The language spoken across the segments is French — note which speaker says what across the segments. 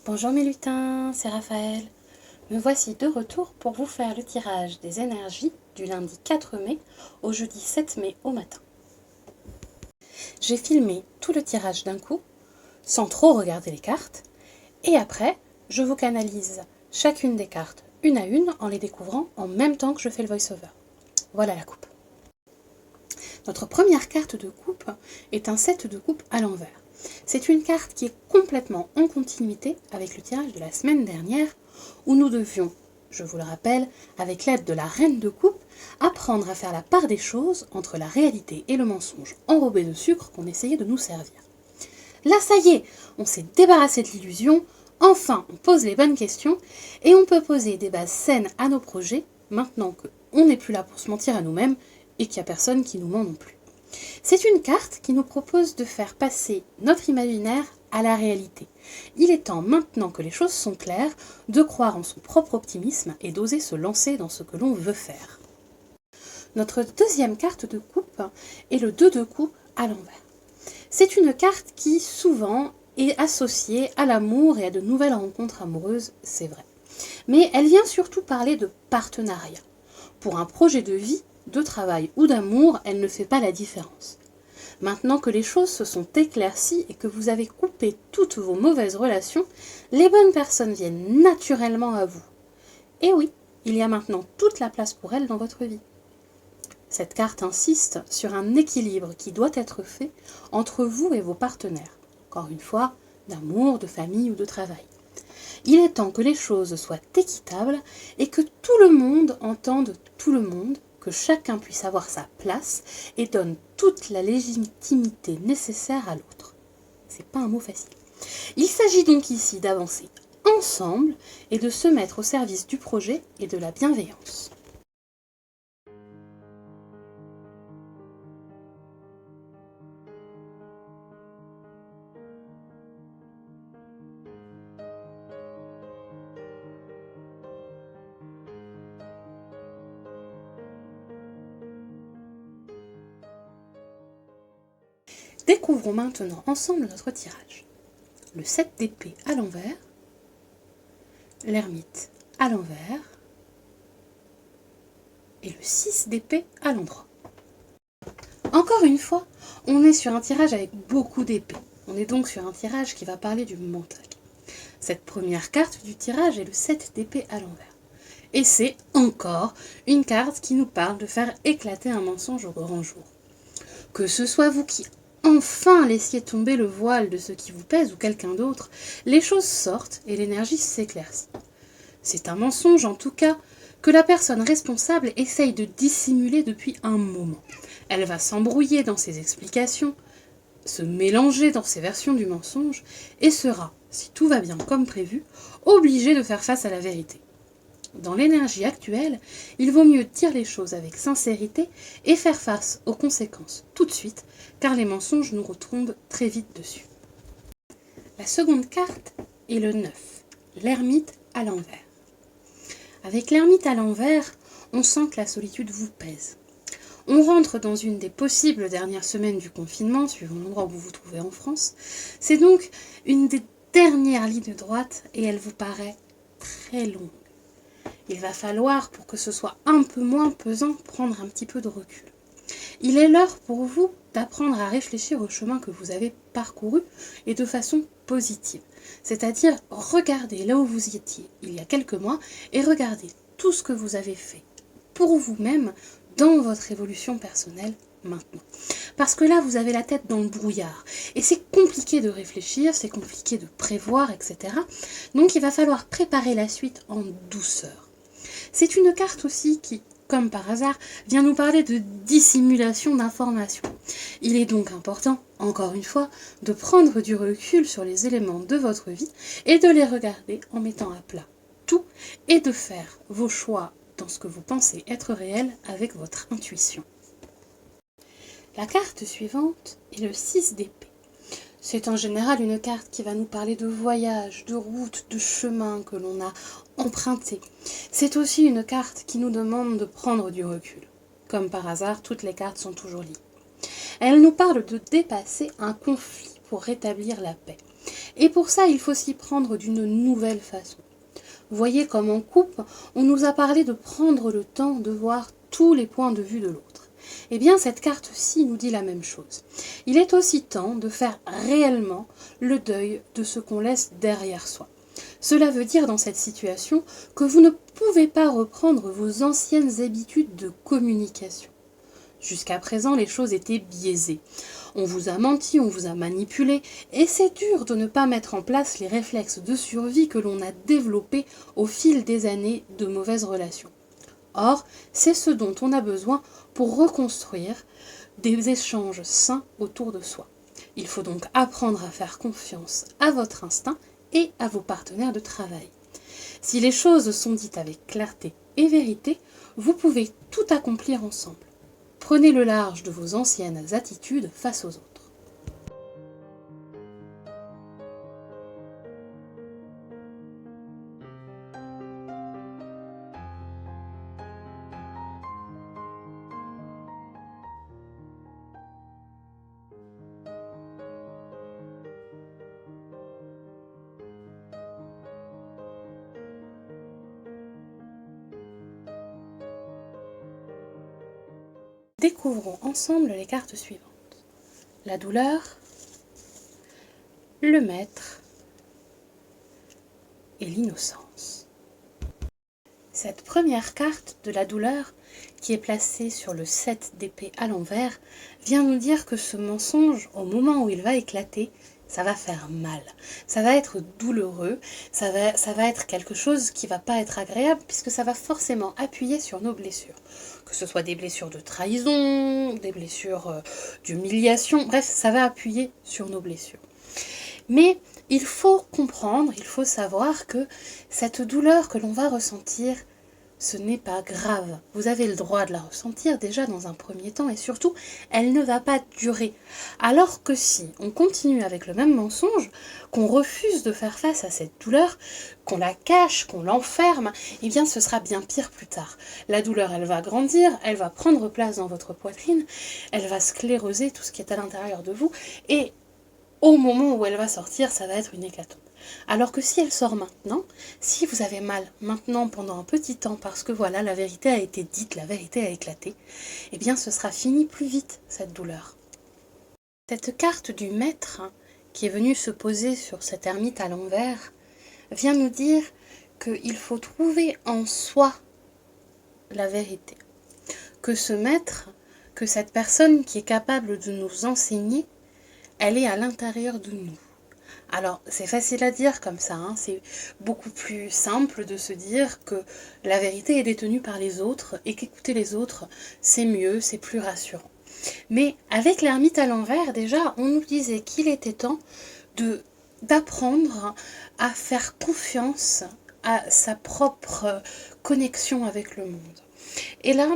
Speaker 1: Bonjour mes lutins, c'est Raphaël. Me voici de retour pour vous faire le tirage des énergies du lundi 4 mai au jeudi 7 mai au matin. J'ai filmé tout le tirage d'un coup, sans trop regarder les cartes, et après, je vous canalise chacune des cartes une à une en les découvrant en même temps que je fais le voice-over. Voilà la coupe. Notre première carte de coupe est un 7 de coupe à l'envers. C'est une carte qui est complètement en continuité avec le tirage de la semaine dernière où nous devions, je vous le rappelle, avec l'aide de la reine de coupe, apprendre à faire la part des choses entre la réalité et le mensonge enrobé de sucre qu'on essayait de nous servir. Là, ça y est, on s'est débarrassé de l'illusion, enfin on pose les bonnes questions et on peut poser des bases saines à nos projets maintenant qu'on n'est plus là pour se mentir à nous-mêmes et qu'il n'y a personne qui nous ment non plus. C'est une carte qui nous propose de faire passer notre imaginaire à la réalité. Il est temps, maintenant que les choses sont claires, de croire en son propre optimisme et d'oser se lancer dans ce que l'on veut faire. Notre deuxième carte de coupe est le 2 de coupe à l'envers. C'est une carte qui, souvent, est associée à l'amour et à de nouvelles rencontres amoureuses, c'est vrai. Mais elle vient surtout parler de partenariat. Pour un projet de vie, de travail ou d'amour, elle ne fait pas la différence. Maintenant que les choses se sont éclaircies et que vous avez coupé toutes vos mauvaises relations, les bonnes personnes viennent naturellement à vous. Et oui, il y a maintenant toute la place pour elles dans votre vie. Cette carte insiste sur un équilibre qui doit être fait entre vous et vos partenaires. Encore une fois, d'amour, de famille ou de travail. Il est temps que les choses soient équitables et que tout le monde entende tout le monde, que chacun puisse avoir sa place et donne toute la légitimité nécessaire à l'autre. C'est pas un mot facile. Il s'agit donc ici d'avancer ensemble et de se mettre au service du projet et de la bienveillance. Découvrons maintenant ensemble notre tirage. Le 7 d'épée à l'envers, l'ermite à l'envers et le 6 d'épée à l'endroit. Encore une fois, on est sur un tirage avec beaucoup d'épées. On est donc sur un tirage qui va parler du mental. Cette première carte du tirage est le 7 d'épée à l'envers. Et c'est encore une carte qui nous parle de faire éclater un mensonge au grand jour. Que ce soit vous qui enfin laissiez tomber le voile de ce qui vous pèse ou quelqu'un d'autre, les choses sortent et l'énergie s'éclaircit. C'est un mensonge en tout cas que la personne responsable essaye de dissimuler depuis un moment. Elle va s'embrouiller dans ses explications, se mélanger dans ses versions du mensonge et sera, si tout va bien comme prévu, obligée de faire face à la vérité. Dans l'énergie actuelle, il vaut mieux dire les choses avec sincérité et faire face aux conséquences tout de suite, car les mensonges nous retombent très vite dessus. La seconde carte est le 9, l'ermite à l'envers. Avec l'ermite à l'envers, on sent que la solitude vous pèse. On rentre dans une des possibles dernières semaines du confinement, suivant l'endroit où vous vous trouvez en France. C'est donc une des dernières lignes droites et elle vous paraît très longue. Il va falloir, pour que ce soit un peu moins pesant, prendre un petit peu de recul. Il est l'heure pour vous d'apprendre à réfléchir au chemin que vous avez parcouru et de façon positive. C'est-à-dire regarder là où vous étiez il y a quelques mois et regarder tout ce que vous avez fait pour vous-même dans votre évolution personnelle maintenant. Parce que là, vous avez la tête dans le brouillard. Et c'est compliqué de réfléchir, c'est compliqué de prévoir, etc. Donc il va falloir préparer la suite en douceur. C'est une carte aussi qui, comme par hasard, vient nous parler de dissimulation d'informations. Il est donc important, encore une fois, de prendre du recul sur les éléments de votre vie et de les regarder en mettant à plat tout et de faire vos choix dans ce que vous pensez être réel avec votre intuition. La carte suivante est le 6 d'épée. C'est en général une carte qui va nous parler de voyage, de route, de chemin que l'on a emprunté. C'est aussi une carte qui nous demande de prendre du recul. Comme par hasard, toutes les cartes sont toujours liées. Elle nous parle de dépasser un conflit pour rétablir la paix. Et pour ça, il faut s'y prendre d'une nouvelle façon. Voyez comme en coupe, on nous a parlé de prendre le temps de voir tous les points de vue de l'autre. Eh bien, cette carte-ci nous dit la même chose. Il est aussi temps de faire réellement le deuil de ce qu'on laisse derrière soi. Cela veut dire dans cette situation que vous ne pouvez pas reprendre vos anciennes habitudes de communication. Jusqu'à présent, les choses étaient biaisées. On vous a menti, on vous a manipulé, et c'est dur de ne pas mettre en place les réflexes de survie que l'on a développés au fil des années de mauvaises relations. Or, c'est ce dont on a besoin pour reconstruire des échanges sains autour de soi. Il faut donc apprendre à faire confiance à votre instinct et à vos partenaires de travail. Si les choses sont dites avec clarté et vérité, vous pouvez tout accomplir ensemble. Prenez le large de vos anciennes attitudes face aux autres. Découvrons ensemble les cartes suivantes. La douleur, le maître et l'innocence. Cette première carte de la douleur, qui est placée sur le 7 d'épée à l'envers, vient nous dire que ce mensonge, au moment où il va éclater, ça va faire mal, ça va être douloureux, ça va être quelque chose qui va pas être agréable puisque ça va forcément appuyer sur nos blessures. Que ce soit des blessures de trahison, des blessures d'humiliation, bref, ça va appuyer sur nos blessures. Mais il faut comprendre, il faut savoir que cette douleur que l'on va ressentir, ce n'est pas grave. Vous avez le droit de la ressentir déjà dans un premier temps et surtout, elle ne va pas durer. Alors que si on continue avec le même mensonge, qu'on refuse de faire face à cette douleur, qu'on la cache, qu'on l'enferme, eh bien ce sera bien pire plus tard. La douleur, elle va grandir, elle va prendre place dans votre poitrine, elle va scléroser tout ce qui est à l'intérieur de vous et au moment où elle va sortir, ça va être une hécatombe. Alors que si elle sort maintenant, si vous avez mal maintenant pendant un petit temps parce que voilà, la vérité a été dite, la vérité a éclaté, eh bien ce sera fini plus vite cette douleur. Cette carte du maître qui est venue se poser sur cette ermite à l'envers vient nous dire qu'il faut trouver en soi la vérité. Que ce maître, que cette personne qui est capable de nous enseigner, elle est à l'intérieur de nous. Alors, c'est facile à dire comme ça, hein, c'est beaucoup plus simple de se dire que la vérité est détenue par les autres et qu'écouter les autres, c'est mieux, c'est plus rassurant. Mais avec l'ermite à l'envers, déjà, on nous disait qu'il était temps d'apprendre à faire confiance à sa propre connexion avec le monde. Et là,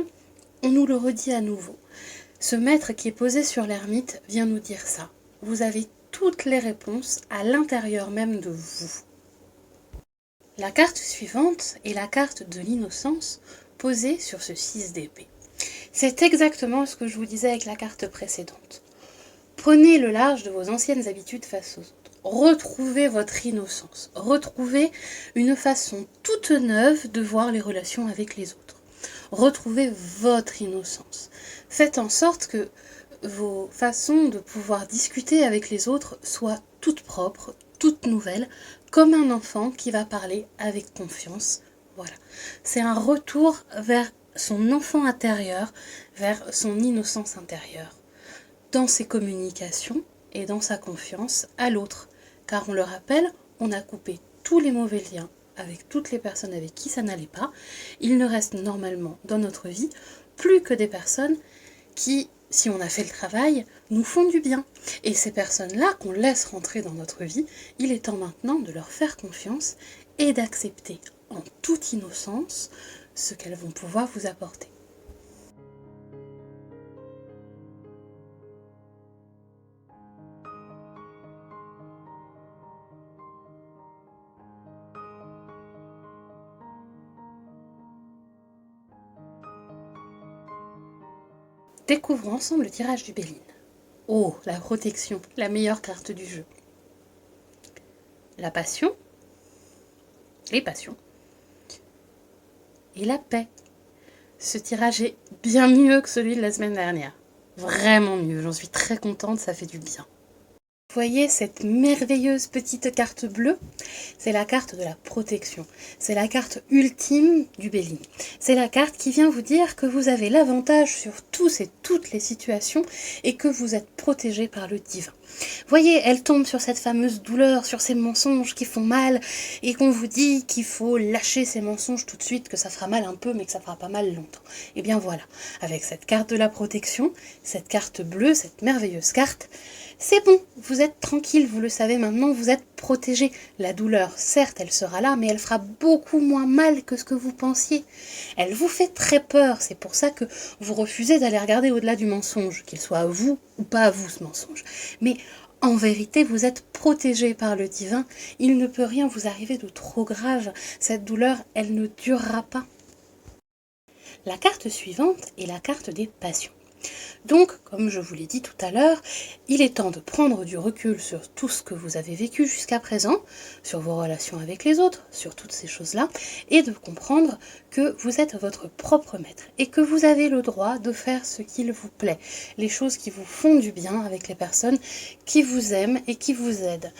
Speaker 1: on nous le redit à nouveau. Ce maître qui est posé sur l'ermite vient nous dire ça. Vous avez toutes les réponses à l'intérieur même de vous. La carte suivante est la carte de l'innocence posée sur ce 6 d'épée. C'est exactement ce que je vous disais avec la carte précédente. Prenez le large de vos anciennes habitudes face aux autres. Retrouvez votre innocence. Retrouvez une façon toute neuve de voir les relations avec les autres. Retrouvez votre innocence. Faites en sorte que vos façons de pouvoir discuter avec les autres soient toutes propres, toutes nouvelles, comme un enfant qui va parler avec confiance. Voilà. C'est un retour vers son enfant intérieur, vers son innocence intérieure, dans ses communications et dans sa confiance à l'autre. Car on le rappelle, on a coupé tous les mauvais liens avec toutes les personnes avec qui ça n'allait pas. Il ne reste normalement dans notre vie plus que des personnes qui, si on a fait le travail, nous font du bien. Et ces personnes-là qu'on laisse rentrer dans notre vie, il est temps maintenant de leur faire confiance et d'accepter en toute innocence ce qu'elles vont pouvoir vous apporter. Découvrons ensemble le tirage du Béline. Oh, la protection, la meilleure carte du jeu. la passion, les passions et la paix. Ce tirage est bien mieux que celui de la semaine dernière. Vraiment mieux, j'en suis très contente, ça fait du bien. Vous voyez cette merveilleuse petite carte bleue? C'est la carte de la protection. C'est la carte ultime du Bélier. C'est la carte qui vient vous dire que vous avez l'avantage sur tous et toutes les situations et que vous êtes protégé par le divin. Voyez, elle tombe sur cette fameuse douleur, sur ces mensonges qui font mal et qu'on vous dit qu'il faut lâcher ces mensonges tout de suite, que ça fera mal un peu mais que ça fera pas mal longtemps. Et bien voilà, avec cette carte de la protection, cette carte bleue, cette merveilleuse carte, c'est bon, vous êtes tranquille, vous le savez maintenant, vous êtes protégé. La douleur, certes, elle sera là, mais elle fera beaucoup moins mal que ce que vous pensiez. Elle vous fait très peur, c'est pour ça que vous refusez d'aller regarder au-delà du mensonge, qu'il soit à vous ou pas à vous ce mensonge. Mais en vérité, vous êtes protégé par le divin, il ne peut rien vous arriver de trop grave. Cette douleur, elle ne durera pas. La carte suivante est la carte des passions. Donc, comme je vous l'ai dit tout à l'heure, il est temps de prendre du recul sur tout ce que vous avez vécu jusqu'à présent, sur vos relations avec les autres, sur toutes ces choses-là, et de comprendre que vous êtes votre propre maître et que vous avez le droit de faire ce qu'il vous plaît, les choses qui vous font du bien avec les personnes qui vous aiment et qui vous aident.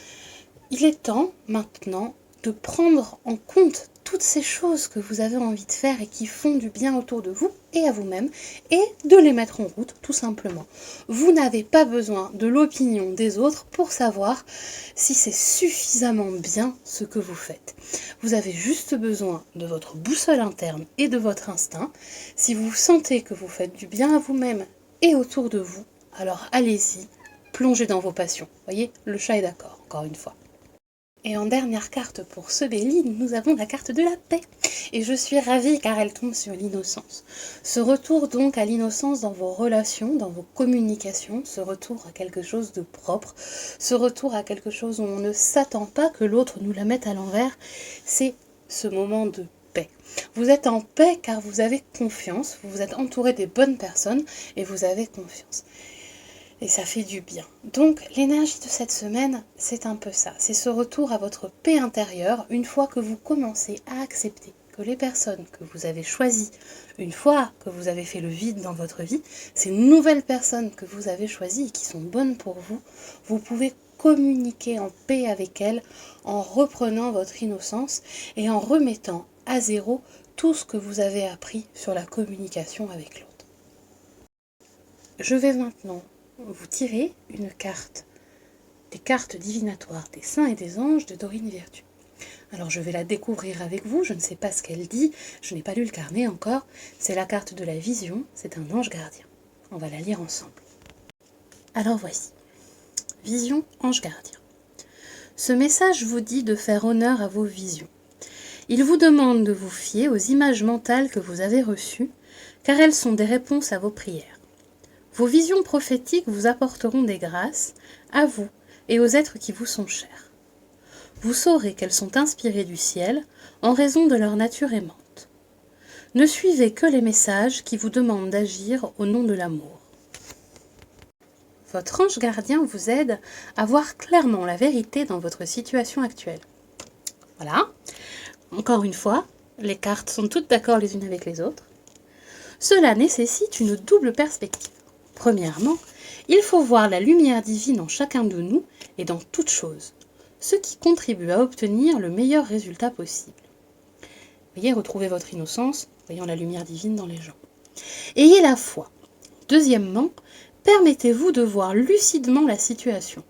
Speaker 1: Il est temps maintenant de prendre en compte toutes ces choses que vous avez envie de faire et qui font du bien autour de vous et à vous-même, et de les mettre en route tout simplement. Vous n'avez pas besoin de l'opinion des autres pour savoir si c'est suffisamment bien ce que vous faites. Vous avez juste besoin de votre boussole interne et de votre instinct. Si vous sentez que vous faites du bien à vous-même et autour de vous, alors allez-y, plongez dans vos passions. Voyez, le chat est d'accord, encore une fois. Et en dernière carte pour ce Bélier, nous avons la carte de la paix. Et je suis ravie car elle tombe sur l'innocence. Ce retour donc à l'innocence dans vos relations, dans vos communications, ce retour à quelque chose de propre, ce retour à quelque chose où on ne s'attend pas que l'autre nous la mette à l'envers, c'est ce moment de paix. Vous êtes en paix car vous avez confiance, vous vous êtes entouré des bonnes personnes et vous avez confiance. Et ça fait du bien. Donc l'énergie de cette semaine, c'est un peu ça. C'est ce retour à votre paix intérieure une fois que vous commencez à accepter que les personnes que vous avez choisies, une fois que vous avez fait le vide dans votre vie, ces nouvelles personnes que vous avez choisies et qui sont bonnes pour vous, vous pouvez communiquer en paix avec elles en reprenant votre innocence et en remettant à zéro tout ce que vous avez appris sur la communication avec l'autre. Je vais maintenant vous tirez une carte, des cartes divinatoires des saints et des anges de Dorine Virtue. Alors je vais la découvrir avec vous, je ne sais pas ce qu'elle dit, je n'ai pas lu le carnet encore, c'est la carte de la vision, c'est un ange gardien. On va la lire ensemble. Alors voici, vision, ange gardien. Ce message vous dit de faire honneur à vos visions. Il vous demande de vous fier aux images mentales que vous avez reçues, car elles sont des réponses à vos prières. Vos visions prophétiques vous apporteront des grâces, à vous et aux êtres qui vous sont chers. Vous saurez qu'elles sont inspirées du ciel en raison de leur nature aimante. Ne suivez que les messages qui vous demandent d'agir au nom de l'amour. Votre ange gardien vous aide à voir clairement la vérité dans votre situation actuelle. Voilà. Encore une fois, les cartes sont toutes d'accord les unes avec les autres. Cela nécessite une double perspective. Premièrement, il faut voir la lumière divine en chacun de nous et dans toute chose, ce qui contribue à obtenir le meilleur résultat possible. Voyez, retrouvez votre innocence, voyant la lumière divine dans les gens. Ayez la foi. Deuxièmement, permettez-vous de voir lucidement la situation.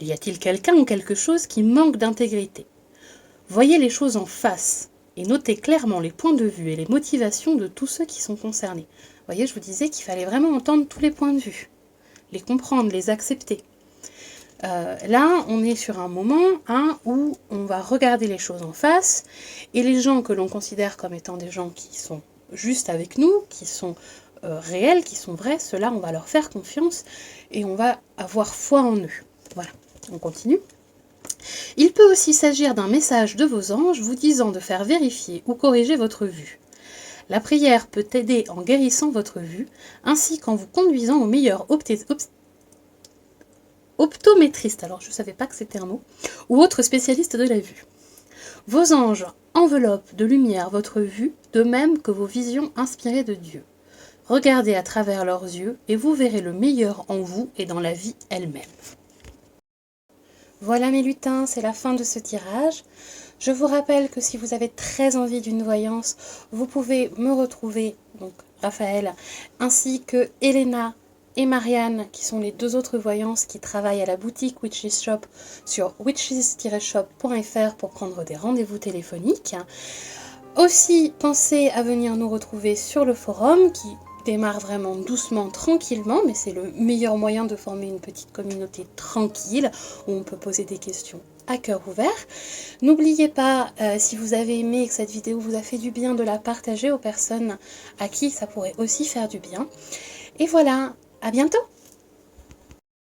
Speaker 1: Y a-t-il quelqu'un ou quelque chose qui manque d'intégrité? Voyez les choses en face et notez clairement les points de vue et les motivations de tous ceux qui sont concernés. Vous voyez, je vous disais qu'il fallait vraiment entendre tous les points de vue, les comprendre, les accepter. Là, on est sur un moment où on va regarder les choses en face, et les gens que l'on considère comme étant des gens qui sont juste avec nous, qui sont réels, qui sont vrais, ceux-là, on va leur faire confiance, et on va avoir foi en eux. Voilà, on continue. Il peut aussi s'agir d'un message de vos anges vous disant de faire vérifier ou corriger votre vue. La prière peut aider en guérissant votre vue, ainsi qu'en vous conduisant au meilleur optométriste, alors je ne savais pas que c'était un mot, ou autre spécialiste de la vue. Vos anges enveloppent de lumière votre vue, de même que vos visions inspirées de Dieu. Regardez à travers leurs yeux et vous verrez le meilleur en vous et dans la vie elle-même. Voilà mes lutins, c'est la fin de ce tirage. Je vous rappelle que si vous avez très envie d'une voyance, vous pouvez me retrouver, donc Raphaël, ainsi que Elena et Marianne, qui sont les deux autres voyances qui travaillent à la boutique Witches Shop sur witches-shop.fr pour prendre des rendez-vous téléphoniques. Aussi, pensez à venir nous retrouver sur le forum qui démarre vraiment doucement, tranquillement, mais c'est le meilleur moyen de former une petite communauté tranquille où on peut poser des questions à cœur ouvert. N'oubliez pas, si vous avez aimé et que cette vidéo vous a fait du bien, de la partager aux personnes à qui ça pourrait aussi faire du bien. Et voilà, à bientôt!